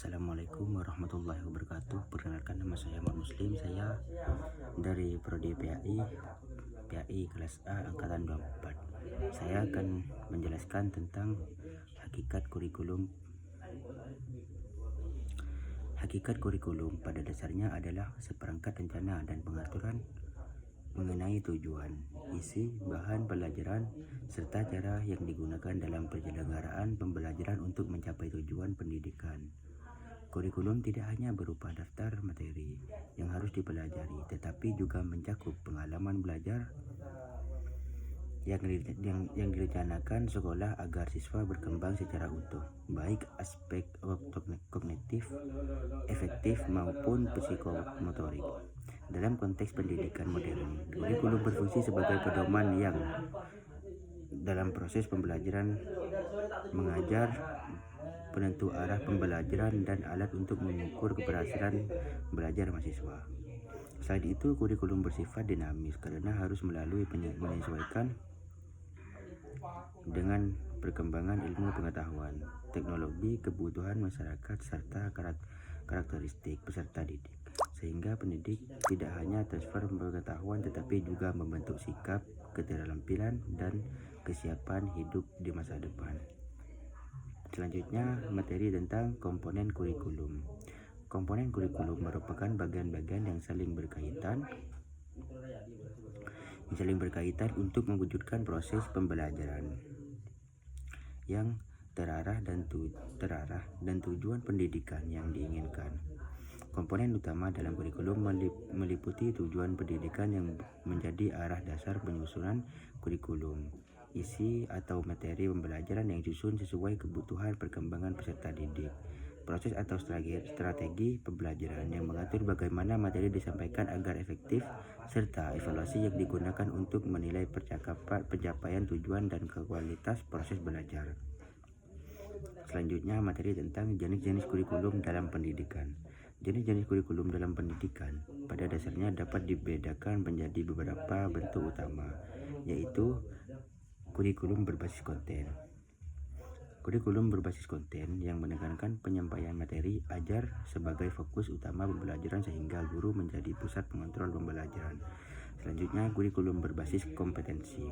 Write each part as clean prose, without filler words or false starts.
Assalamualaikum warahmatullahi wabarakatuh. Perkenalkan, nama saya Muhammad Muslim. Saya dari Prodi PAI kelas A angkatan 24. Saya akan menjelaskan tentang hakikat kurikulum. Hakikat kurikulum pada dasarnya adalah seperangkat rencana dan pengaturan mengenai tujuan, isi, bahan pelajaran, serta cara yang digunakan dalam penyelenggaraan pembelajaran untuk mencapai tujuan pendidikan. Kurikulum tidak hanya berupa daftar materi yang harus dipelajari, tetapi juga mencakup pengalaman belajar yang direncanakan sekolah agar siswa berkembang secara utuh, baik aspek kognitif, efektif maupun psikomotorik. Dalam konteks pendidikan modern, kurikulum berfungsi sebagai pedoman yang dalam proses pembelajaran mengajar, penentu arah pembelajaran, dan alat untuk mengukur keberhasilan belajar mahasiswa. Selain itu, kurikulum bersifat dinamis karena harus melalui menyesuaikan dengan perkembangan ilmu pengetahuan, teknologi, kebutuhan masyarakat, serta karakteristik peserta didik, sehingga pendidik tidak hanya transfer pengetahuan tetapi juga membentuk sikap, keterampilan, dan kesiapan hidup di masa depan. Selanjutnya, materi tentang komponen kurikulum. Komponen kurikulum merupakan bagian-bagian yang saling berkaitan untuk mewujudkan proses pembelajaran yang terarah dan tujuan pendidikan yang diinginkan. Komponen utama dalam kurikulum meliputi tujuan pendidikan yang menjadi arah dasar penyusunan kurikulum, isi atau materi pembelajaran yang disusun sesuai kebutuhan perkembangan peserta didik, proses atau strategi pembelajaran yang mengatur bagaimana materi disampaikan agar efektif, serta evaluasi yang digunakan untuk menilai pencapaian tujuan dan kualitas proses belajar. Selanjutnya, materi tentang jenis-jenis kurikulum dalam pendidikan. Jenis-jenis kurikulum dalam pendidikan pada dasarnya dapat dibedakan menjadi beberapa bentuk utama, yaitu kurikulum berbasis konten. Kurikulum berbasis konten yang menekankan penyampaian materi ajar sebagai fokus utama pembelajaran sehingga guru menjadi pusat pengontrol pembelajaran. Selanjutnya, kurikulum berbasis kompetensi.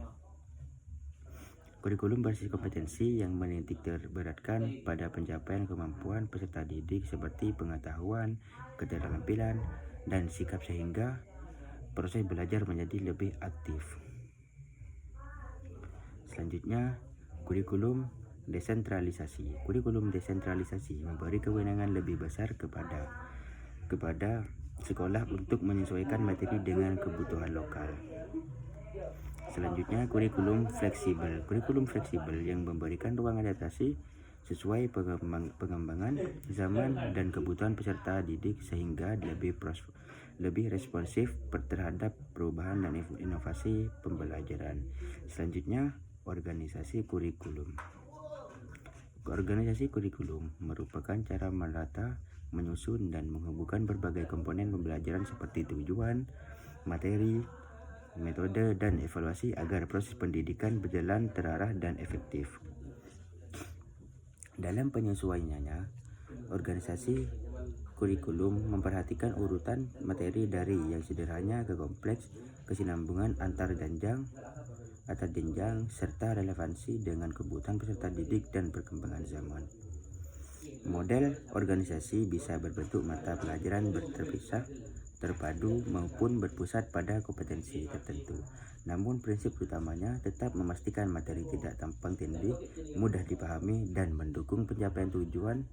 Kurikulum berbasis kompetensi yang menitik beratkan pada pencapaian kemampuan peserta didik seperti pengetahuan, keterampilan, dan sikap sehingga proses belajar menjadi lebih aktif. Selanjutnya, kurikulum desentralisasi. Kurikulum desentralisasi memberi kewenangan lebih besar kepada sekolah untuk menyesuaikan materi dengan kebutuhan lokal. Selanjutnya, kurikulum fleksibel. Kurikulum fleksibel yang memberikan ruang adaptasi sesuai pengembangan zaman dan kebutuhan peserta didik sehingga lebih responsif terhadap perubahan dan inovasi pembelajaran. Selanjutnya, organisasi kurikulum. Organisasi kurikulum merupakan cara menata, menyusun, dan menghubungkan berbagai komponen pembelajaran seperti tujuan, materi, metode, dan evaluasi agar proses pendidikan berjalan terarah dan efektif. Dalam penyesuaiannya, organisasi kurikulum memperhatikan urutan materi dari yang sederhana ke kompleks, kesinambungan antar jenjang, serta relevansi dengan kebutuhan peserta didik dan perkembangan zaman. Model organisasi bisa berbentuk mata pelajaran terpisah, terpadu, maupun berpusat pada kompetensi tertentu. Namun prinsip utamanya tetap memastikan materi tidak tumpang tindih, mudah dipahami, dan mendukung pencapaian tujuan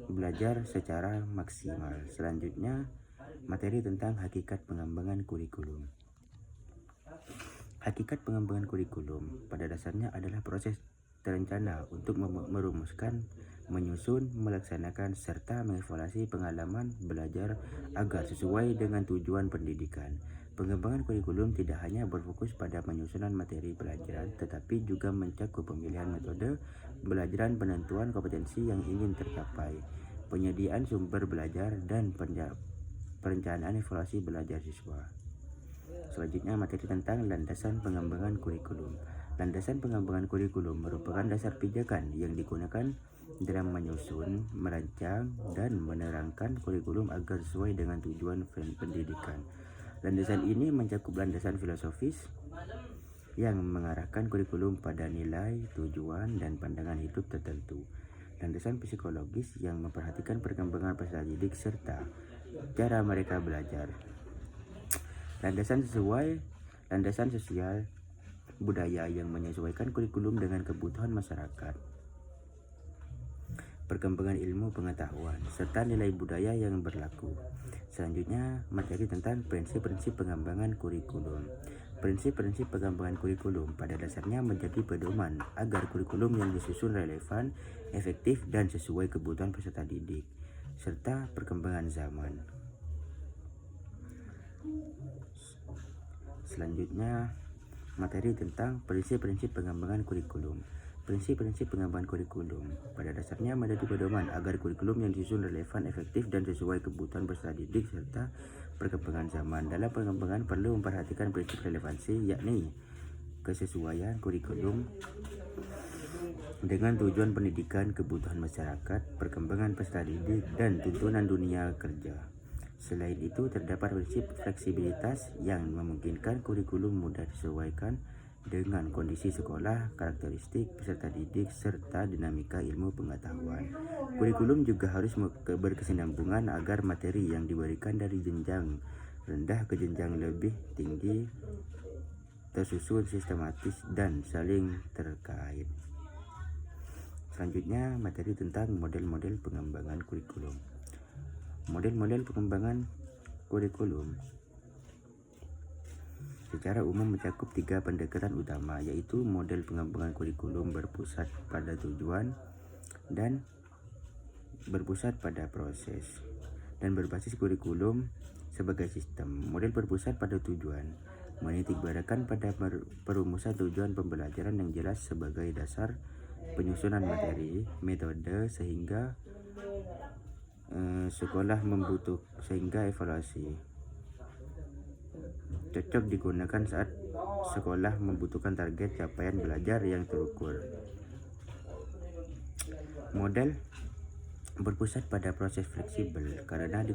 belajar secara maksimal. Selanjutnya, materi tentang hakikat pengembangan kurikulum. Hakikat pengembangan kurikulum pada dasarnya adalah proses terencana untuk merumuskan, menyusun, melaksanakan, serta mengevaluasi pengalaman belajar agar sesuai dengan tujuan pendidikan. Pengembangan kurikulum tidak hanya berfokus pada penyusunan materi pelajaran, tetapi juga mencakup pemilihan metode pembelajaran, penentuan kompetensi yang ingin tercapai, penyediaan sumber belajar, dan perencanaan evaluasi belajar siswa. Selanjutnya, materi tentang landasan pengembangan kurikulum. Landasan pengembangan kurikulum merupakan dasar pijakan yang digunakan dalam menyusun, merancang, dan menerangkan kurikulum agar sesuai dengan tujuan pendidikan. Landasan ini mencakup landasan filosofis yang mengarahkan kurikulum pada nilai, tujuan, dan pandangan hidup tertentu. Landasan psikologis yang memperhatikan perkembangan peserta didik serta cara mereka belajar. Landasan sosial budaya yang menyesuaikan kurikulum dengan kebutuhan masyarakat. Perkembangan ilmu pengetahuan serta nilai budaya yang berlaku. Selanjutnya, materi tentang prinsip-prinsip pengembangan kurikulum. Prinsip-prinsip pengembangan kurikulum pada dasarnya menjadi pedoman agar kurikulum yang disusun relevan, efektif, dan sesuai kebutuhan peserta didik serta perkembangan zaman. Selanjutnya, materi tentang prinsip-prinsip pengembangan kurikulum. Prinsip-prinsip pengembangan kurikulum pada dasarnya menjadi pedoman agar kurikulum yang disusun relevan, efektif, dan sesuai kebutuhan peserta didik serta perkembangan zaman. Dalam pengembangan perlu memperhatikan prinsip relevansi, yakni kesesuaian kurikulum dengan tujuan pendidikan, kebutuhan masyarakat, perkembangan peserta didik, dan tuntunan dunia kerja. Selain itu, terdapat prinsip fleksibilitas yang memungkinkan kurikulum mudah disesuaikan dengan kondisi sekolah, karakteristik peserta didik, serta dinamika ilmu pengetahuan. Kurikulum juga harus berkesinambungan agar materi yang diberikan dari jenjang rendah ke jenjang lebih tinggi tersusun sistematis dan saling terkait. Selanjutnya, materi tentang model-model pengembangan kurikulum. Model-model pengembangan kurikulum secara umum mencakup 3 pendekatan utama, yaitu model pengembangan kurikulum berpusat pada tujuan dan berpusat pada proses, dan berbasis kurikulum sebagai sistem. Model berpusat pada tujuan menitikberatkan pada perumusan tujuan pembelajaran yang jelas sebagai dasar penyusunan materi, metode, sehingga sehingga evaluasi cocok digunakan saat sekolah membutuhkan target capaian belajar yang terukur. Model berpusat pada proses fleksibel karena di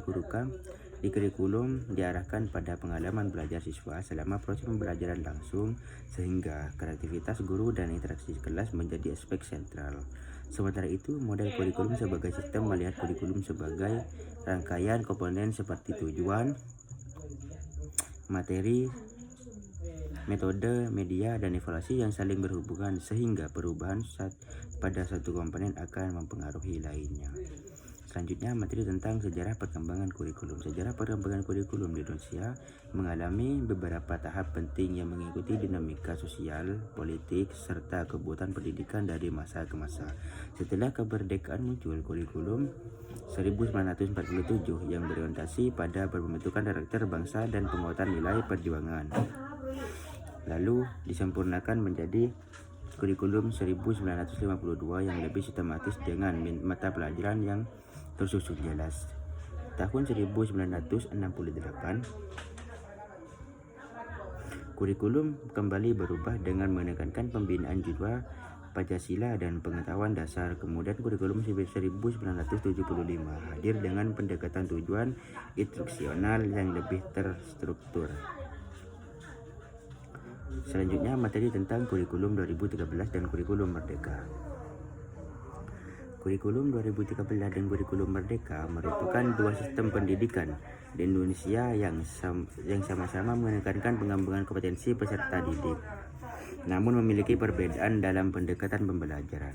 kurikulum diarahkan pada pengalaman belajar siswa selama proses pembelajaran langsung, sehingga kreativitas guru dan interaksi kelas menjadi aspek sentral. Sementara itu, model kurikulum sebagai sistem melihat kurikulum sebagai rangkaian komponen seperti tujuan, materi, metode, media, dan evaluasi yang saling berhubungan, sehingga perubahan pada satu komponen akan mempengaruhi lainnya. Selanjutnya, materi tentang sejarah perkembangan kurikulum. Sejarah perkembangan kurikulum di Indonesia mengalami beberapa tahap penting yang mengikuti dinamika sosial, politik, serta kebutuhan pendidikan dari masa ke masa. Setelah kemerdekaan muncul kurikulum 1947 yang berorientasi pada pembentukan karakter bangsa dan penguatan nilai perjuangan. Lalu disempurnakan menjadi kurikulum 1952 yang lebih sistematis dengan mata pelajaran yang tersusun jelas. Tahun 1968, kurikulum kembali berubah dengan menekankan pembinaan jiwa Pancasila dan pengetahuan dasar. Kemudian kurikulum 1975 hadir dengan pendekatan tujuan instruksional yang lebih terstruktur. Selanjutnya, materi tentang kurikulum 2013 dan kurikulum merdeka. Kurikulum 2013 dan kurikulum merdeka merupakan dua sistem pendidikan di Indonesia yang sama-sama menekankan pengembangan kompetensi peserta didik, namun memiliki perbedaan dalam pendekatan pembelajaran.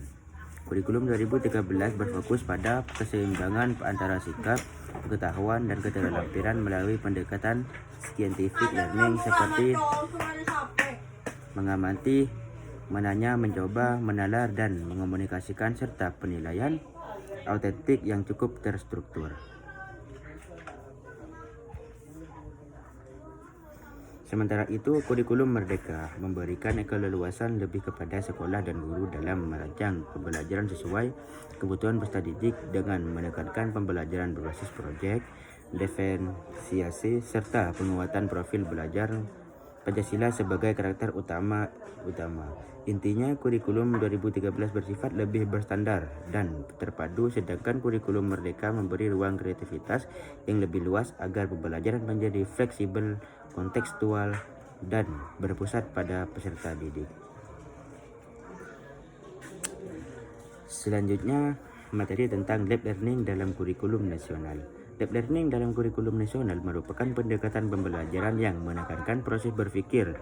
Kurikulum 2013 berfokus pada keseimbangan antara sikap, pengetahuan, dan keterampilan melalui pendekatan scientific learning seperti mengamati, menanya, mencoba, menalar, dan mengomunikasikan, serta penilaian autentik yang cukup terstruktur. Sementara itu, kurikulum merdeka memberikan keleluasan lebih kepada sekolah dan guru dalam merancang pembelajaran sesuai kebutuhan peserta didik dengan menekankan pembelajaran berbasis proyek, diferensiasi, serta penguatan profil belajar Pancasila sebagai karakter utama. Intinya, kurikulum 2013 bersifat lebih berstandar dan terpadu, sedangkan kurikulum Merdeka memberi ruang kreativitas yang lebih luas agar pembelajaran menjadi fleksibel, kontekstual, dan berpusat pada peserta didik. Selanjutnya, materi tentang lab learning dalam kurikulum nasional. Lab learning dalam kurikulum nasional merupakan pendekatan pembelajaran yang menekankan proses berpikir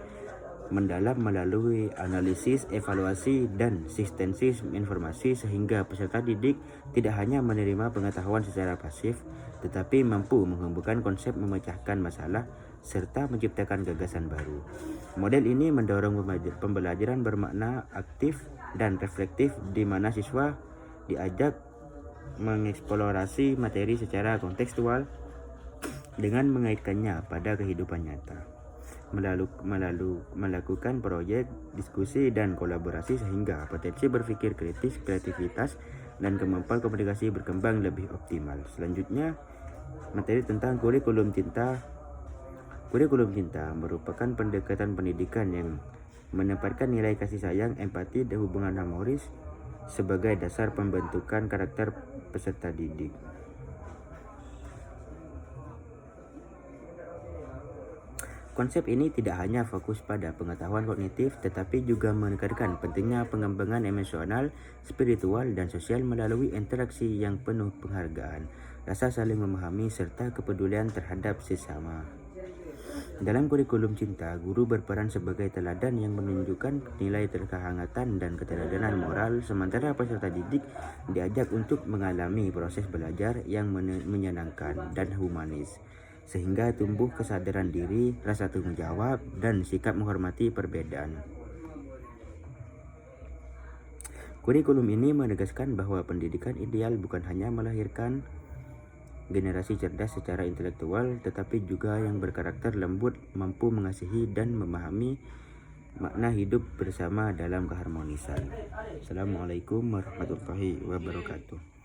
mendalam melalui analisis, evaluasi, dan sintesis informasi sehingga peserta didik tidak hanya menerima pengetahuan secara pasif, tetapi mampu menghubungkan konsep, memecahkan masalah, serta menciptakan gagasan baru. Model ini mendorong pembelajaran bermakna aktif dan reflektif di mana siswa diajak mengeksplorasi materi secara kontekstual dengan mengaitkannya pada kehidupan nyata, melakukan proyek, diskusi, dan kolaborasi sehingga potensi berpikir kritis, kreativitas, dan kemampuan komunikasi berkembang lebih optimal. Selanjutnya, materi tentang kurikulum cinta. Kurikulum cinta merupakan pendekatan pendidikan yang menempatkan nilai kasih sayang, empati, dan hubungan harmonis sebagai dasar pembentukan karakter peserta didik. Konsep ini tidak hanya fokus pada pengetahuan kognitif, tetapi juga menekankan pentingnya pengembangan emosional, spiritual, dan sosial melalui interaksi yang penuh penghargaan, rasa saling memahami, serta kepedulian terhadap sesama. Dalam kurikulum cinta, guru berperan sebagai teladan yang menunjukkan nilai kehangatan dan keteladanan moral, sementara peserta didik diajak untuk mengalami proses belajar yang menyenangkan dan humanis, sehingga tumbuh kesadaran diri, rasa tanggung jawab, dan sikap menghormati perbedaan. Kurikulum ini menegaskan bahwa pendidikan ideal bukan hanya melahirkan generasi cerdas secara intelektual, tetapi juga yang berkarakter lembut, mampu mengasihi dan memahami makna hidup bersama dalam keharmonisan. Assalamualaikum warahmatullahi wabarakatuh.